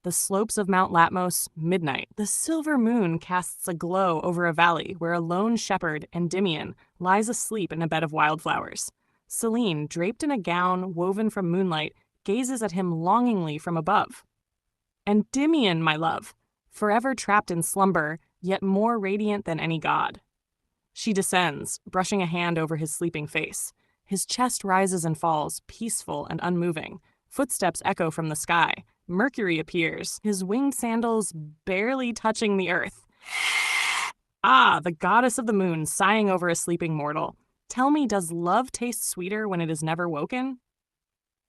the slopes of Mount Latmos, midnight. The silver moon casts a glow over a valley where a lone shepherd, Endymion, lies asleep in a bed of wildflowers. Selene, draped in a gown woven from moonlight, gazes at him longingly from above. Endymion, my love, forever trapped in slumber, yet more radiant than any god. She descends, brushing a hand over his sleeping face. His chest rises and falls, peaceful and unmoving. Footsteps echo from the sky. Mercury appears, his winged sandals barely touching the earth. Ah, the goddess of the moon sighing over a sleeping mortal. Tell me, does love taste sweeter when it is never woken?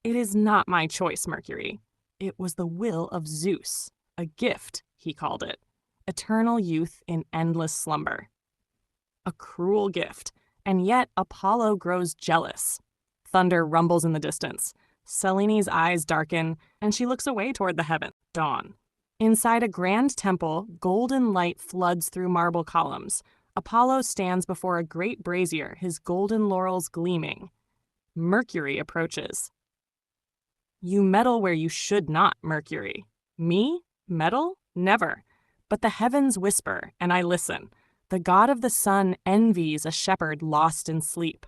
It is not my choice, Mercury. It was the will of Zeus. A gift, he called it. Eternal youth in endless slumber. A cruel gift, and yet Apollo grows jealous. Thunder rumbles in the distance. Selene's eyes darken, and she looks away toward the heaven. Dawn. Inside a grand temple, golden light floods through marble columns. Apollo stands before a great brazier, his golden laurels gleaming. Mercury approaches. You meddle where you should not, Mercury. Me? Meddle? Never. But the heavens whisper, and I listen. The god of the sun envies a shepherd lost in sleep.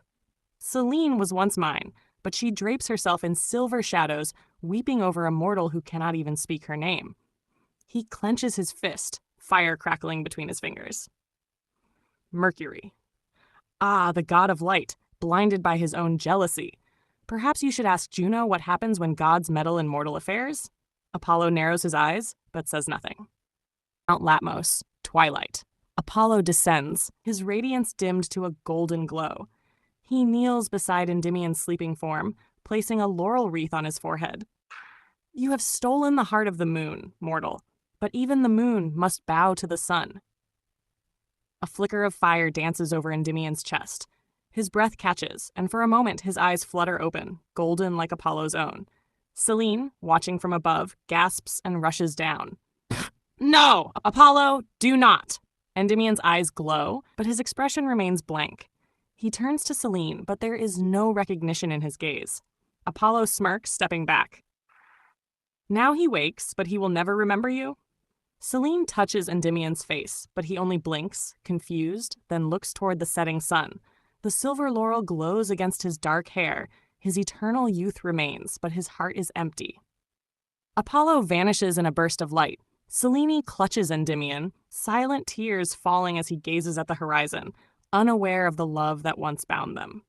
Selene was once mine, but she drapes herself in silver shadows, weeping over a mortal who cannot even speak her name. He clenches his fist, fire crackling between his fingers. Mercury. Ah, the god of light, blinded by his own jealousy. Perhaps you should ask Juno what happens when gods meddle in mortal affairs? Apollo narrows his eyes, but says nothing. Mount Latmos, twilight. Apollo descends, his radiance dimmed to a golden glow. He kneels beside Endymion's sleeping form, placing a laurel wreath on his forehead. You have stolen the heart of the moon, mortal, but even the moon must bow to the sun. A flicker of fire dances over Endymion's chest. His breath catches, and for a moment his eyes flutter open, golden like Apollo's own. Selene, watching from above, gasps and rushes down. No! Apollo, do not! Endymion's eyes glow, but his expression remains blank. He turns to Selene, but there is no recognition in his gaze. Apollo smirks, stepping back. Now he wakes, but he will never remember you? Selene touches Endymion's face, but he only blinks, confused, then looks toward the setting sun. The silver laurel glows against his dark hair. His eternal youth remains, but his heart is empty. Apollo vanishes in a burst of light. Selene clutches Endymion, silent tears falling as he gazes at the horizon, unaware of the love that once bound them.